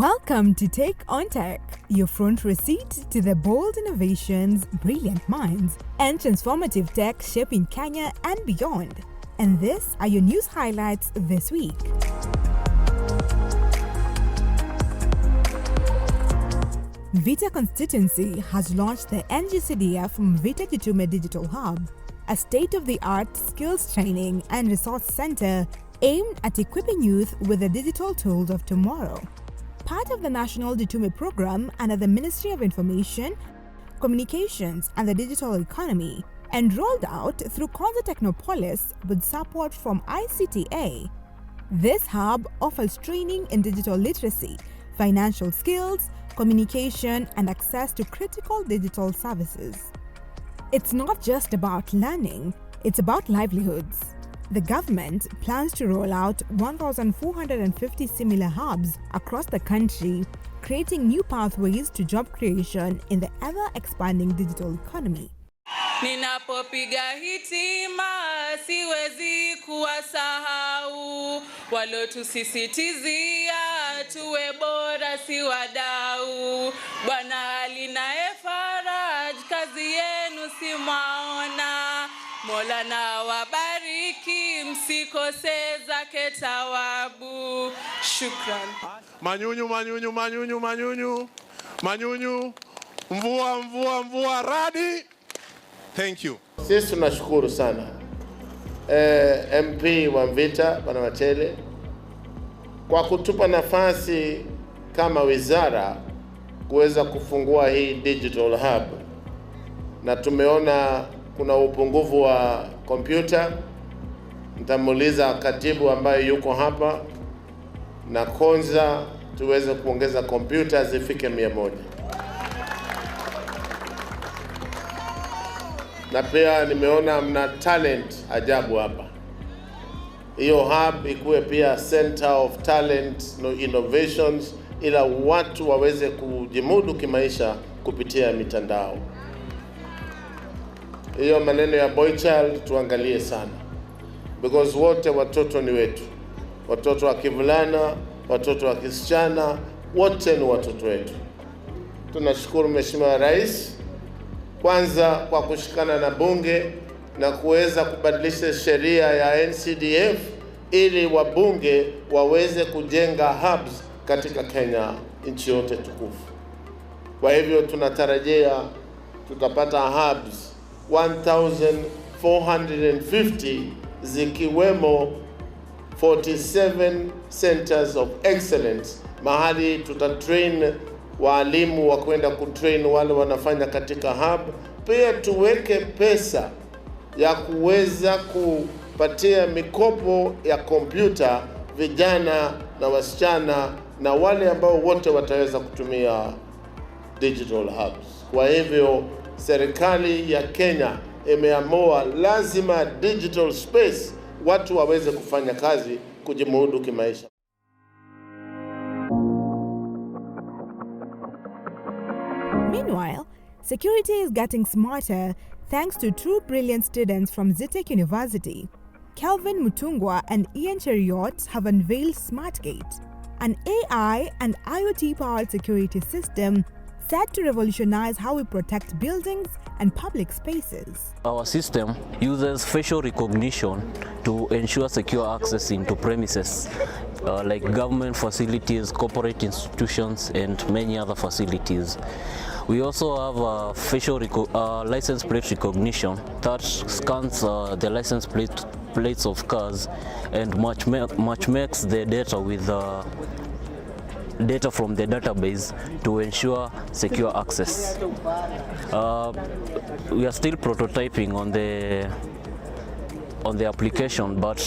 Welcome to Take on Tech, your front row seat to the bold innovations, brilliant minds, and transformative tech shaping Kenya and beyond. And these are your news highlights this week. Vita constituency has launched the NGCDF Vita Jitume Digital Hub, a state-of-the-art skills training and resource center aimed at equipping youth with the digital tools of tomorrow. Part of the National Jitume program under the Ministry of Information, Communications and the Digital Economy, and rolled out through Konza Technopolis with support from ICTA. This hub offers training in digital literacy, financial skills, communication, and access to critical digital services. It's not just about learning, it's about livelihoods. The government plans to roll out 1,450 similar hubs across the country, creating new pathways to job creation in the ever-expanding digital economy. Ninapopiga hitima siwezi kuwasahau walotusisitizia tuwe bora si wadau. Bwana alinaye faraj kazi yenu si mwaona. Mola na wabariki msikose zake tawabu. Shukran. Manyunyu. Mvua radi. Thank you. Sisi tunashukuru sana MP wa Mvita Bwana Machele kwa kutupa nafasi kama wizara kuweza kufungua hii digital hub, na tumeona kuna upungufu wa kompyuta. Nitamuuliza katibu ambaye yuko hapa na Konza tuweze kuongeza kompyuta zifike 100. Na pia nimeona mna talent ajabu hapa. Hiyo hub ikuwe pia center of talent no innovations, ila watu waweze kujimudu kimaisha kupitia mitandao. Hiyo maneno ya boy child tuangalie sana, because wote watoto ni wetu. Watoto wa kivulana, watoto wa kisichana, wote ni watoto wetu. Tunashukuru Mheshimiwa Rais kwanza kwa kushikana na bunge na kuweza kubadilisha sheria ya NCDF ili wabunge waweze kujenga hubs katika Kenya, nchi yote tukufu. Kwa hivyo tunatarajia tutapata hubs 1,450 zikiwemo 47 centers of excellence, mahali tutatrain walimu wa kwenda kutrain wale wanafanya katika hub. Pia tuweke pesa ya kuweza kupatia mikopo ya kompyuta vijana na wasichana na wale ambao wote wataweza kutumia digital hubs. Kwa hivyo serikali ya Kenya imeamua lazima digital space watu waweze kufanya kazi kujimudu kimaisha. Meanwhile, security is getting smarter thanks to two brilliant students from Zitek University. Kelvin Mutungwa and Ian Cheriot have unveiled SmartGate, an AI and IoT-powered security system set to revolutionize how we protect buildings and public spaces. Our system uses facial recognition to ensure secure access into premises, like government facilities, corporate institutions, and many other facilities. We also have a facial license plate recognition that scans the license plates of cars and match makes the data with data from the database to ensure secure access. We are still prototyping on the application, but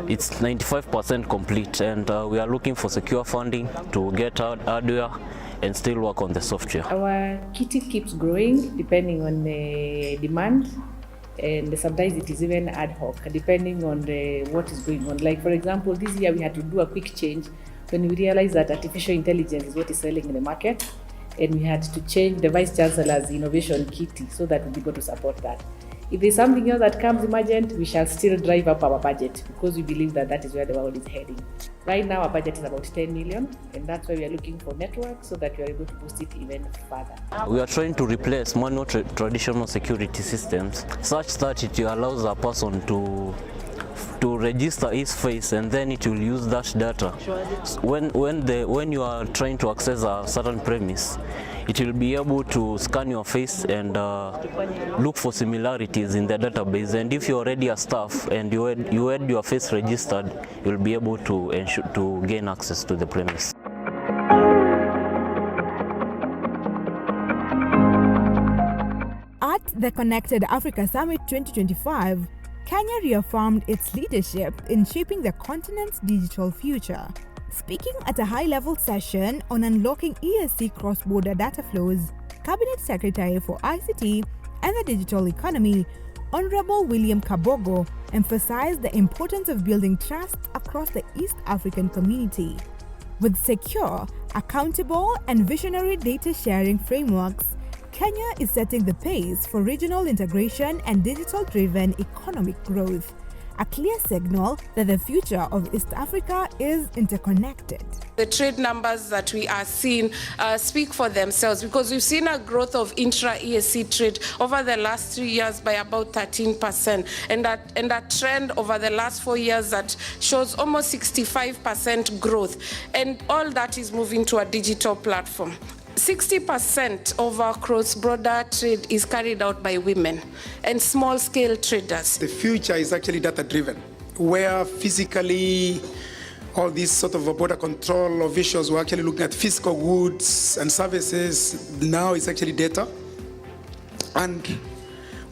it's 95% complete, and we are looking for secure funding to get hardware and still work on the software. Our kitty keeps growing depending on the demand, and sometimes it is even ad hoc depending on what is going on. Like for example, this year we had to do a quick change when we realized that artificial intelligence is what is selling in the market, and we had to change the Vice Chancellor's innovation kitty so that we'll be able to support that. If there's something else that comes emergent, we shall still drive up our budget because we believe that that is where the world is heading. Right now, our budget is about 10 million, and that's why we are looking for networks so that we are able to boost it even further. We are trying to replace manual traditional security systems such that it allows a person to register his face, and then it will use that data. When you are trying to access a certain premise, it will be able to scan your face and look for similarities in the database. And if you're already a staff and you had your face registered, you'll be able to gain access to the premise. At the Connected Africa Summit 2025, Kenya reaffirmed its leadership in shaping the continent's digital future. Speaking at a high-level session on unlocking ESC cross-border data flows, Cabinet Secretary for ICT and the Digital Economy, Honorable William Kabogo, emphasized the importance of building trust across the East African community. With secure, accountable, and visionary data-sharing frameworks, Kenya is setting the pace for regional integration and digital-driven economic growth, a clear signal that the future of East Africa is interconnected. The trade numbers that we are seeing speak for themselves, because we've seen a growth of intra-ESC trade over the last 3 years by about 13%, and that trend over the last 4 years that shows almost 65% growth, and all that is moving to a digital platform. 60% of our cross-border trade is carried out by women and small-scale traders. The future is actually data-driven, where physically all these sort of border control officials were actually looking at physical goods and services. Now it's actually data. And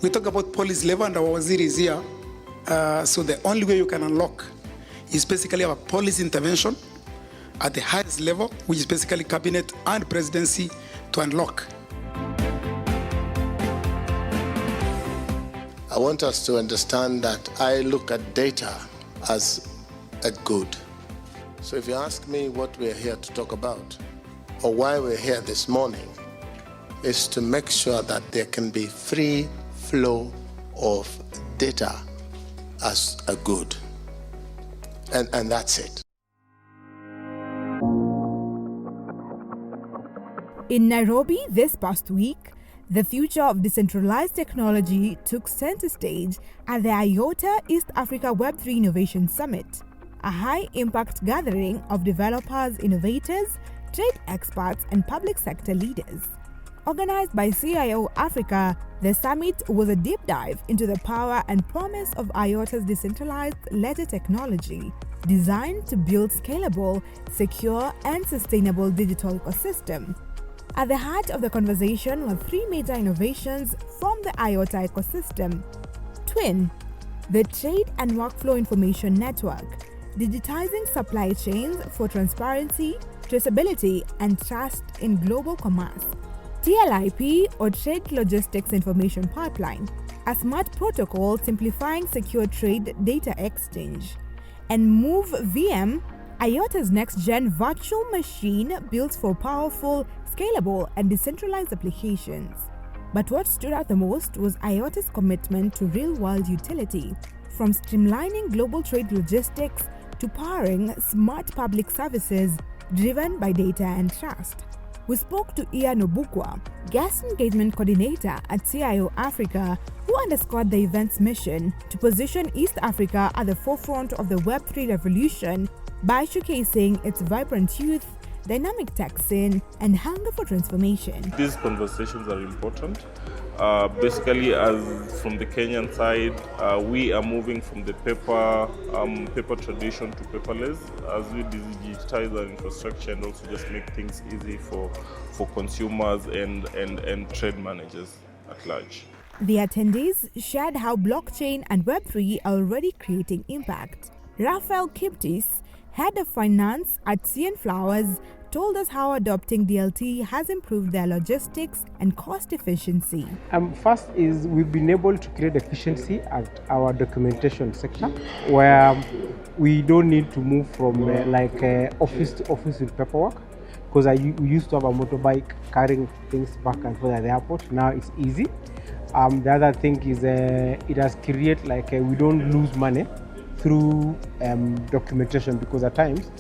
we talk about policy level, and our waziri is here. So the only way you can unlock is basically our policy intervention at the highest level, which is basically cabinet and presidency, to unlock. I want us to understand that I look at data as a good. So if you ask me what we're here to talk about, or why we're here this morning, is to make sure that there can be free flow of data as a good. And that's it. In Nairobi this past week, the future of decentralized technology took center stage at the IOTA East Africa Web3 Innovation Summit, a high-impact gathering of developers, innovators, trade experts, and public sector leaders. Organized by CIO Africa, the summit was a deep dive into the power and promise of IOTA's decentralized ledger technology, designed to build scalable, secure, and sustainable digital ecosystem. At the heart of the conversation were three major innovations from the IOTA ecosystem. Twin, the Trade and Workflow Information Network, digitizing supply chains for transparency, traceability, and trust in global commerce. TLIP, or Trade Logistics Information Pipeline, a smart protocol simplifying secure trade data exchange. And Move VM, IOTA's next-gen virtual machine built for powerful, scalable, and decentralized applications. But what stood out the most was IOTA's commitment to real-world utility, from streamlining global trade logistics to powering smart public services driven by data and trust. We spoke to Ian Obukwa, Guest Engagement Coordinator at CIO Africa, who underscored the event's mission to position East Africa at the forefront of the Web3 revolution by showcasing its vibrant youth, dynamic tech scene, and hunger for transformation. These conversations are important. Basically, as from the Kenyan side, we are moving from the paper tradition to paperless as we digitize our infrastructure and also just make things easy for consumers and trade managers at large. The attendees shared how blockchain and Web3 are already creating impact. Raphael Kiptis, Head of Finance at CN Flowers, told us how adopting DLT has improved their logistics and cost efficiency. First is we've been able to create efficiency at our documentation sector, where we don't need to move from office to office with paperwork, because we used to have a motorbike carrying things back and forth at the airport. Now it's easy. The other thing is it has created like we don't lose money through documentation, because at times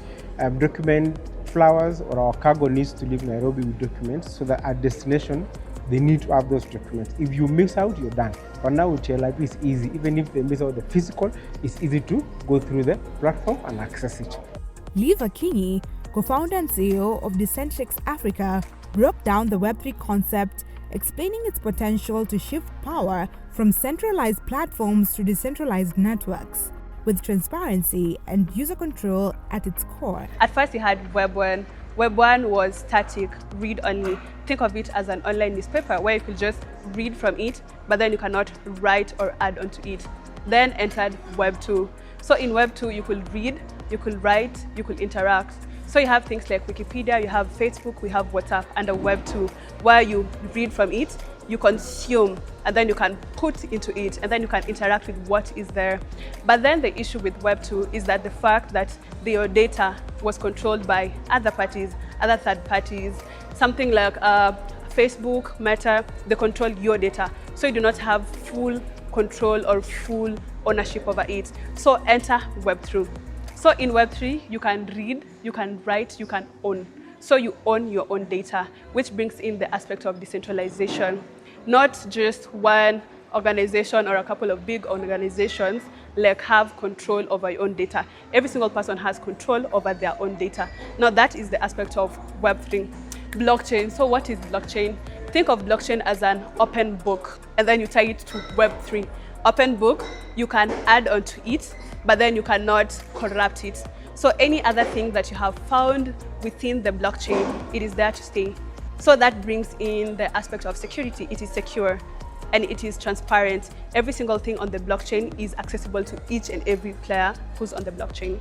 document flowers or our cargo needs to leave Nairobi with documents, so that at destination they need to have those documents. If you miss out, you're done. But now with TLIP, it's easy. Even if they miss out the physical, it's easy to go through the platform and access it. Lee Vakinyi, co-founder and CEO of Decentrix Africa, broke down the Web3 concept, explaining its potential to shift power from centralized platforms to decentralized networks, with transparency and user control at its core. At first, you had Web 1. Web 1 was static, read only. Think of it as an online newspaper where you could just read from it, but then you cannot write or add onto it. Then entered Web 2. So in Web 2, you could read, you could write, you could interact. So you have things like Wikipedia, you have Facebook, we have WhatsApp, under Web 2, where you read from it, you consume, and then you can put into it, and then you can interact with what is there. But then the issue with Web 2 is that the fact that your data was controlled by other parties, other third parties, something like Facebook, Meta, they control your data. So you do not have full control or full ownership over it. So enter Web 3. So in Web 3, you can read, you can write, you can own. So you own your own data, which brings in the aspect of decentralization. Not just one organization or a couple of big organizations like have control over your own data. Every single person has control over their own data. Now that is the aspect of Web3. Blockchain. So what is blockchain? Think of blockchain as an open book, and then you tie it to Web3. Open book, you can add onto it, but then you cannot corrupt it. So any other thing that you have found within the blockchain, it is there to stay. So that brings in the aspect of security. It is secure and it is transparent. Every single thing on the blockchain is accessible to each and every player who's on the blockchain.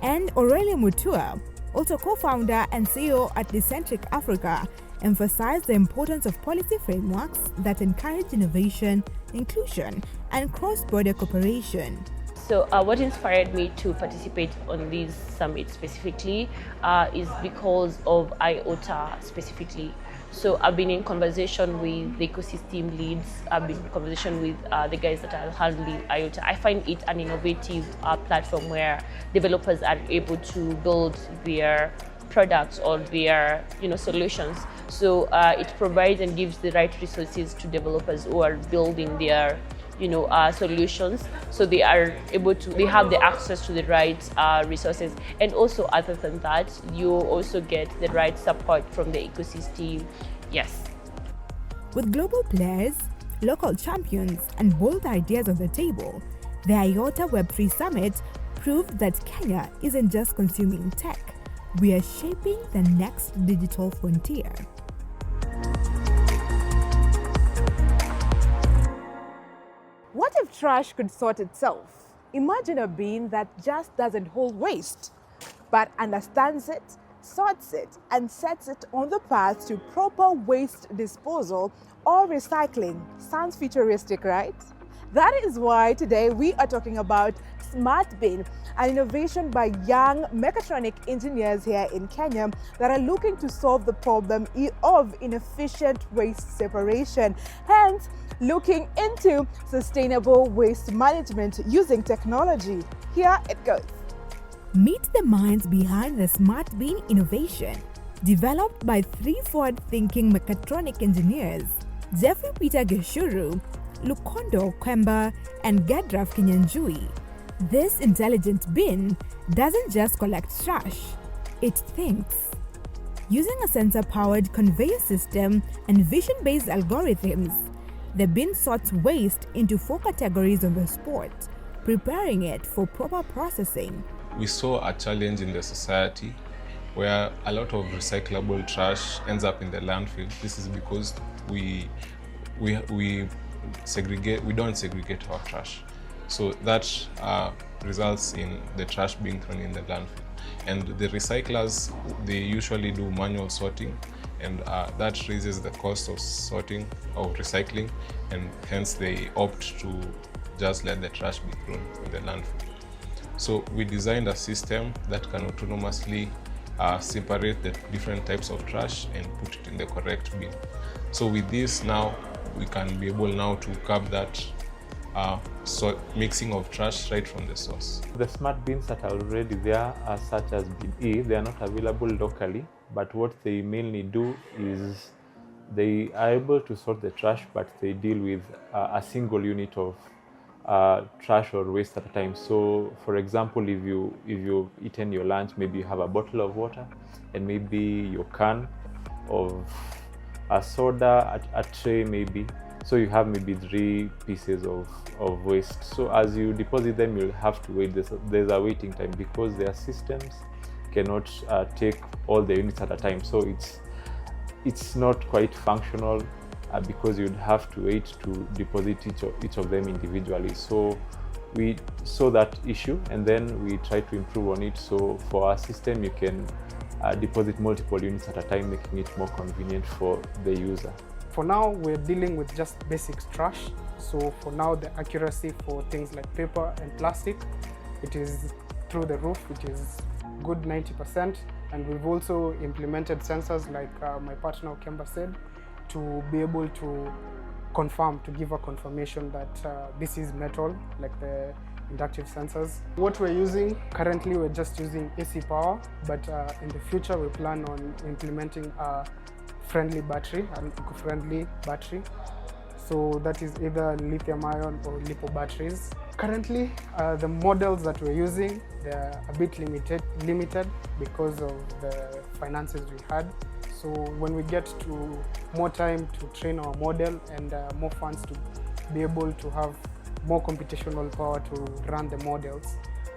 And Aurelia Mutua, also co-founder and CEO at Decentrix Africa, emphasized the importance of policy frameworks that encourage innovation, inclusion, and cross-border cooperation. So what inspired me to participate on this summit specifically is because of IOTA specifically. So I've been in conversation with the ecosystem leads, I've been in conversation with the guys that are handling IOTA. I find it an innovative platform where developers are able to build their products or their solutions. So it provides and gives the right resources to developers who are building their solutions, so they are able to, they have the access to the right resources. And also other than that, you also get the right support from the ecosystem. Yes. With global players, local champions, and bold ideas on the table, the IOTA Web3 Summit proved that Kenya isn't just consuming tech, we are shaping the next digital frontier. What if trash could sort itself? Imagine a bin that just doesn't hold waste, but understands it, sorts it, and sets it on the path to proper waste disposal or recycling. Sounds futuristic, right? That is why today we are talking about Smart Bin, an innovation by young mechatronic engineers here in Kenya that are looking to solve the problem of inefficient waste separation, hence looking into sustainable waste management using technology. Here it goes. Meet the minds behind the Smart Bin innovation, developed by three forward-thinking mechatronic engineers, Jeffrey Peter Geshuru, Lukondo Kwemba, and Gadraf Kinyanjui. This intelligent bin doesn't just collect trash, it thinks. Using a sensor-powered conveyor system and vision-based algorithms, the bin sorts waste into 4 categories on the spot, preparing it for proper processing. We saw a challenge in the society where a lot of recyclable trash ends up in the landfill. This is because we don't segregate our trash. So that results in the trash being thrown in the landfill. And the recyclers, they usually do manual sorting, and that raises the cost of sorting, of recycling, and hence they opt to just let the trash be thrown in the landfill. So we designed a system that can autonomously separate the different types of trash and put it in the correct bin. So with this now, we can be able now to curb that mixing of trash right from the source. The smart bins that are already there, such as Bin E, they are not available locally, but what they mainly do is they are able to sort the trash, but they deal with a single unit of trash or waste at a time. So, for example, if you've eaten your lunch, maybe you have a bottle of water and maybe your can of a soda, a tray maybe. So you have maybe 3 pieces of waste. So as you deposit them, you'll have to wait. There's a waiting time because their systems cannot take all the units at a time. So it's not quite functional because you'd have to wait to deposit each of them individually. So we saw that issue and then we try to improve on it. So for our system, you can deposit multiple units at a time, making it more convenient for the user. For now, we're dealing with just basic trash. So for now, the accuracy for things like paper and plastic, it is through the roof, which is good 90%. And we've also implemented sensors like my partner Kemba said, to be able to confirm, to give a confirmation that this is metal, like the inductive sensors. What we're using, currently we're just using AC power, but in the future we plan on implementing a friendly battery, an eco-friendly battery. So that is either lithium-ion or lipo batteries. Currently, the models that we're using, they're a bit limited because of the finances we had. So when we get to more time to train our model and more funds to be able to have more computational power to run the models,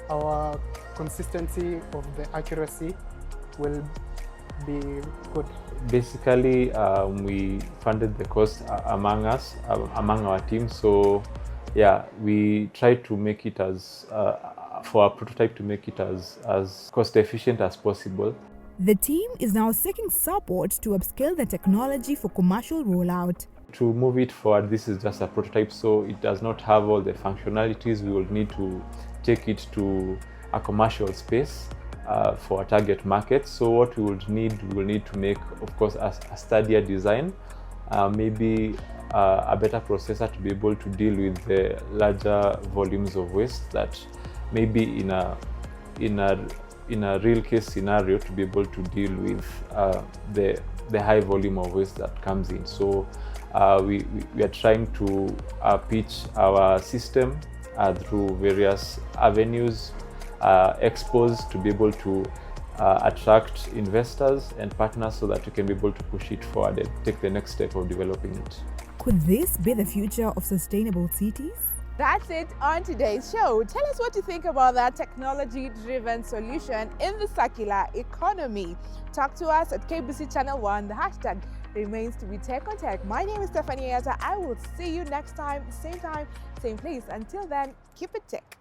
our consistency of the accuracy will be good. Basically, we funded the cost among us, among our team. So yeah, we tried to make it as, for our prototype, to make it as cost efficient as possible. The team is now seeking support to upscale the technology for commercial rollout. To move it forward, this is just a prototype, so it does not have all the functionalities. We will need to take it to a commercial space for a target market. So what we will need to make, of course, a sturdier design, maybe a better processor to be able to deal with the larger volumes of waste that maybe in a real case scenario to be able to deal with the high volume of waste that comes in. So we are trying to pitch our system through various avenues, expos, to be able to attract investors and partners so that we can be able to push it forward and take the next step of developing it. Could this be the future of sustainable cities? That's it on today's show. Tell us what you think about that technology-driven solution in the circular economy. Talk to us at KBC Channel 1. The hashtag remains to be Tech on Tech. My name is Stephanie Etta. I will see you next time, same place. Until then, keep it tech.